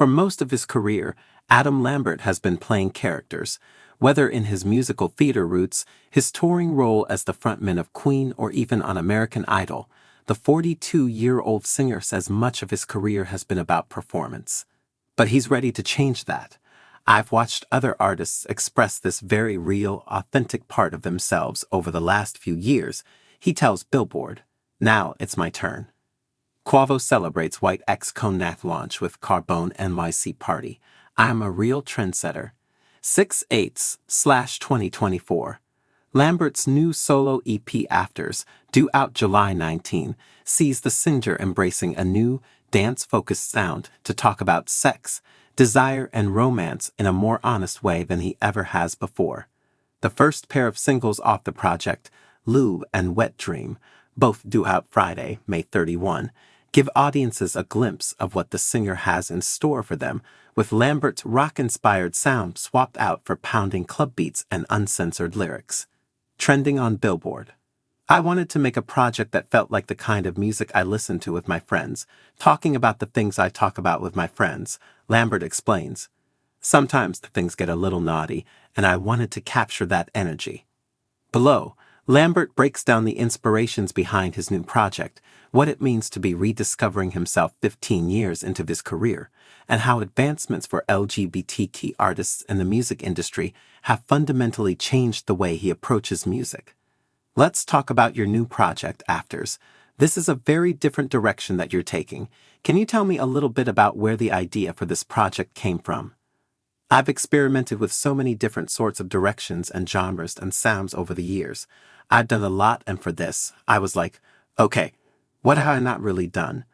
For most of his career, Adam Lambert has been playing characters, whether in his musical theater roots, his touring role as the frontman of Queen, or even on American Idol. The 42-year-old singer says much of his career has been about performance. But he's ready to change that. I've watched other artists express this very real, authentic part of themselves over the last few years. He tells Billboard, "Now it's my turn." Quavo celebrates White X Cognac launch with Carbone NYC party. "I'm a real trendsetter." 6/8/2024. Lambert's new solo EP Afters, due out July 19, sees the singer embracing a new, dance-focused sound to talk about sex, desire, and romance in a more honest way than he ever has before. The first pair of singles off the project, Lou and Wet Dream, both due out Friday, May 31, give audiences a glimpse of what the singer has in store for them, with Lambert's rock-inspired sound swapped out for pounding club beats and uncensored lyrics. Trending on Billboard. "I wanted to make a project that felt like the kind of music I listen to with my friends, talking about the things I talk about with my friends," Lambert explains. "Sometimes the things get a little naughty, and I wanted to capture that energy." Below, Lambert breaks down the inspirations behind his new project, what it means to be rediscovering himself 15 years into his career, and how advancements for LGBTQ artists in the music industry have fundamentally changed the way he approaches music. "Let's talk about your new project, Afters. This is a very different direction that you're taking. Can you tell me a little bit about where the idea for this project came from?" "I've experimented with so many different sorts of directions and genres and sounds over the years. I've done a lot, and for this, I was like, okay, what have I not really done?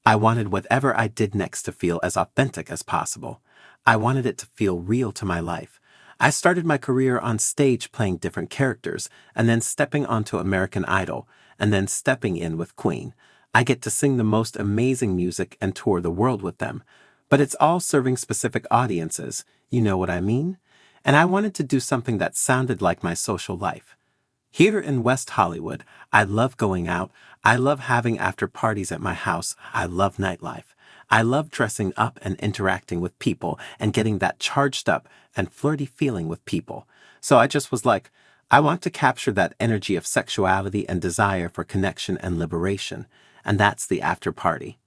I wanted whatever I did next to feel as authentic as possible. I wanted it to feel real to my life. I started my career on stage playing different characters, and then stepping onto American Idol, and then stepping in with Queen. I get to sing the most amazing music and tour the world with them. But it's all serving specific audiences, you know what I mean? And I wanted to do something that sounded like my social life. Here in West Hollywood, I love going out. I love having after parties at my house. I love nightlife. I love dressing up and interacting with people and getting that charged up and flirty feeling with people. So I just was like, I want to capture that energy of sexuality and desire for connection and liberation. And that's the after party."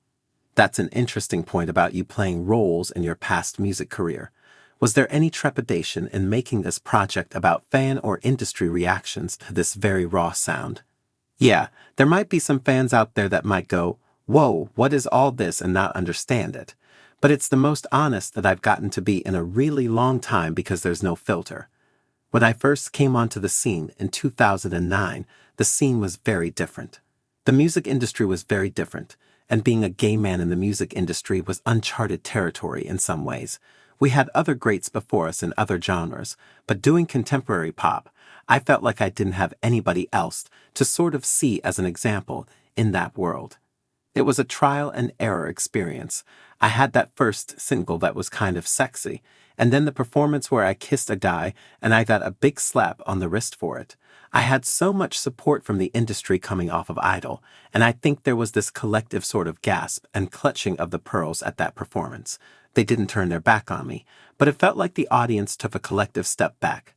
That's an interesting point about you playing roles in your past music career. Was there any trepidation in making this project about fan or industry reactions to this very raw sound? Yeah, there might be some fans out there that might go, "Whoa, what is all this?" and not understand it. But it's the most honest that I've gotten to be in a really long time because there's no filter. When I first came onto the scene in 2009, the scene was very different. The music industry was very different, and being a gay man in the music industry was uncharted territory in some ways. We had other greats before us in other genres, but doing contemporary pop, I felt like I didn't have anybody else to sort of see as an example in that world. It was a trial and error experience. I had that first single that was kind of sexy, and then the performance where I kissed a guy and I got a big slap on the wrist for it. I had so much support from the industry coming off of Idol, and I think there was this collective sort of gasp and clutching of the pearls at that performance. They didn't turn their back on me, but it felt like the audience took a collective step back.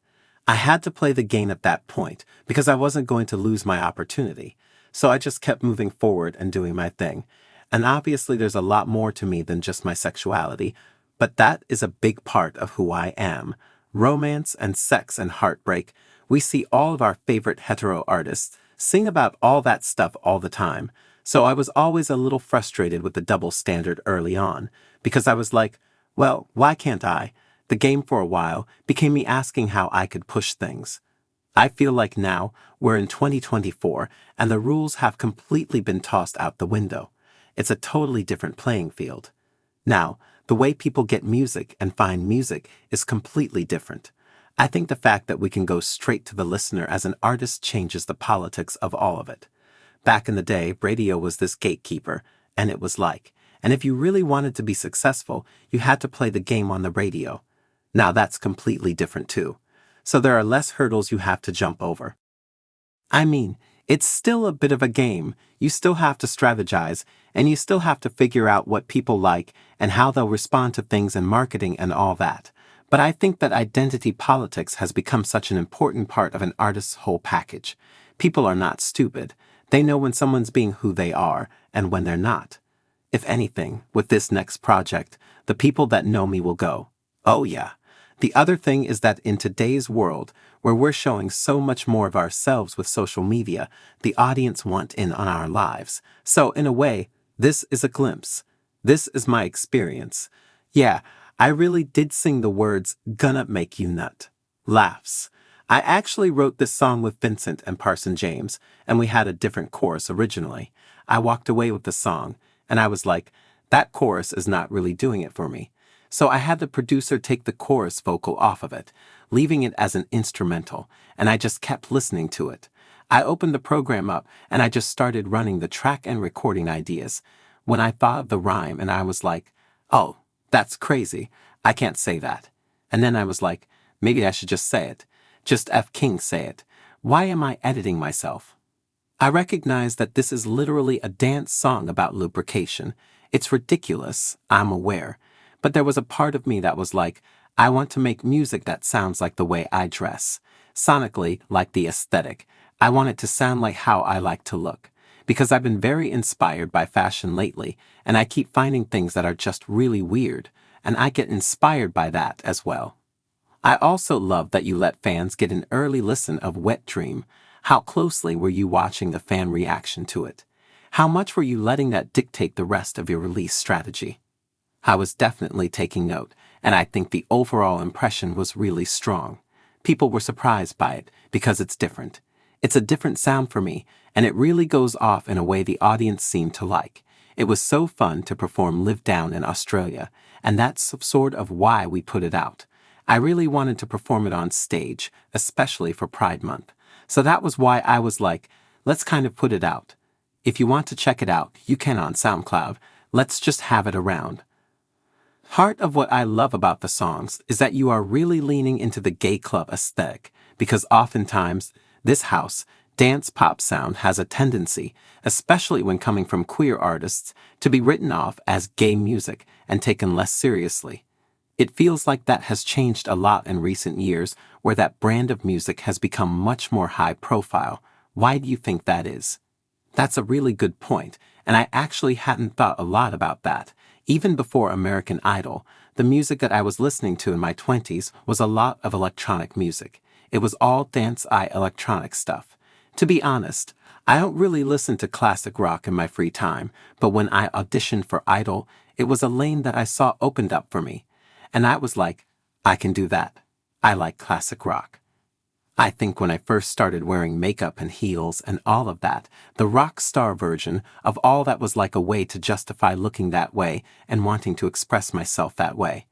I had to play the game at that point because I wasn't going to lose my opportunity. So I just kept moving forward and doing my thing. And obviously there's a lot more to me than just my sexuality, but that is a big part of who I am. Romance and sex and heartbreak. We see all of our favorite hetero artists sing about all that stuff all the time. So I was always a little frustrated with the double standard early on, because I was like, well, why can't I? The game for a while became me asking how I could push things. I feel like now we're in 2024 and the rules have completely been tossed out the window. It's a totally different playing field. Now, the way people get music and find music is completely different. I think the fact that we can go straight to the listener as an artist changes the politics of all of it. Back in the day, radio was this gatekeeper, and it was like, and if you really wanted to be successful, you had to play the game on the radio. Now that's completely different too. So there are less hurdles you have to jump over. I mean, It's still a bit of a game. You still have to strategize, and you still have to figure out what people like and how they'll respond to things in marketing and all that. But I think that identity politics has become such an important part of an artist's whole package. People are not stupid. They know when someone's being who they are and when they're not. If anything, with this next project, the people that know me will go, oh yeah. The other thing is that in today's world, where we're showing so much more of ourselves with social media, the audience want in on our lives. So in a way, this is a glimpse. This is my experience. Yeah, I really did sing the words, "Gonna Make You Nut." Laughs. I actually wrote this song with Vincent and Parson James, and we had a different chorus originally. I walked away with the song, and I was like, that chorus is not really doing it for me. So I had the producer take the chorus vocal off of it, leaving it as an instrumental, and I just kept listening to it. I opened the program up, and I just started running the track and recording ideas. When I thought of the rhyme, and I was like, oh, that's crazy. I can't say that. And then I was like, maybe I should just say it. Just F. King say it. Why am I editing myself? I recognize that this is literally a dance song about lubrication. It's ridiculous, I'm aware. But there was a part of me that was like, I want to make music that sounds like the way I dress. Sonically, like the aesthetic. I want it to sound like how I like to look. Because I've been very inspired by fashion lately, and I keep finding things that are just really weird, and I get inspired by that as well. I also love that you let fans get an early listen of Wet Dream. How closely were you watching the fan reaction to it? How much were you letting that dictate the rest of your release strategy? I was definitely taking note, and I think the overall impression was really strong. People were surprised by it because it's different. It's a different sound for me, and it really goes off in a way the audience seemed to like. It was so fun to perform Live Down in Australia, and that's sort of why we put it out. I really wanted to perform it on stage, especially for Pride Month. So that was why I was like, let's kind of put it out. If you want to check it out, you can on SoundCloud. Let's just have it around. Part of what I love about the songs is that you are really leaning into the gay club aesthetic, because oftentimes this house, dance pop sound has a tendency, especially when coming from queer artists, to be written off as gay music and taken less seriously. It feels like that has changed a lot in recent years, where that brand of music has become much more high profile. Why do you think that is? That's a really good point, and I actually hadn't thought a lot about that. Even before American Idol, the music that I was listening to in my 20s was a lot of electronic music. It was all dance-eye electronic stuff. To be honest, I don't really listen to classic rock in my free time, but when I auditioned for Idol, it was a lane that I saw opened up for me. And I was like, I can do that. I like classic rock. I think when I first started wearing makeup and heels and all of that, the rock star version of all that was like a way to justify looking that way and wanting to express myself that way.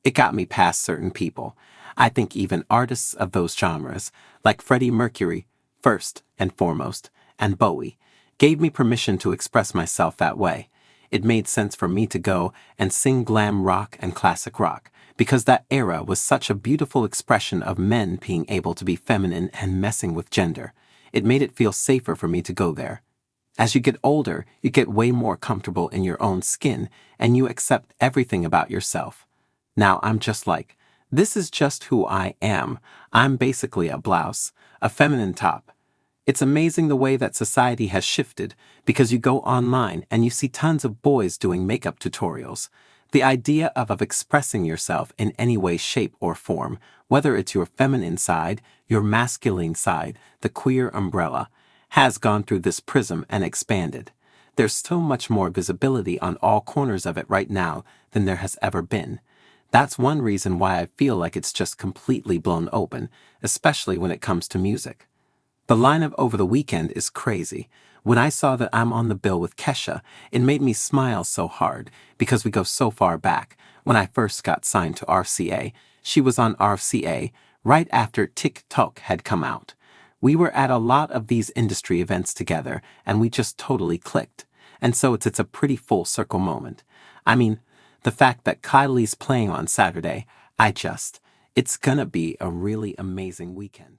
It got me past certain people. I think even artists of those genres, like Freddie Mercury, first and foremost, and Bowie, gave me permission to express myself that way. It made sense for me to go and sing glam rock and classic rock, because that era was such a beautiful expression of men being able to be feminine and messing with gender. It made it feel safer for me to go there. As you get older, you get way more comfortable in your own skin, and you accept everything about yourself. Now I'm just like, this is just who I am. I'm basically a blouse, a feminine top. It's amazing the way that society has shifted, because you go online and you see tons of boys doing makeup tutorials. The idea of expressing yourself in any way, shape, or form, whether it's your feminine side, your masculine side, the queer umbrella, has gone through this prism and expanded. There's so much more visibility on all corners of it right now than there has ever been. That's one reason why I feel like it's just completely blown open, especially when it comes to music. The lineup over the weekend is crazy. When I saw that I'm on the bill with Kesha, it made me smile so hard because we go so far back. When I first got signed to RCA, she was on RCA right after TikTok had come out. We were at a lot of these industry events together, and we just totally clicked. And so it's a pretty full circle moment. I mean, the fact that Kylie's playing on Saturday, it's gonna be a really amazing weekend.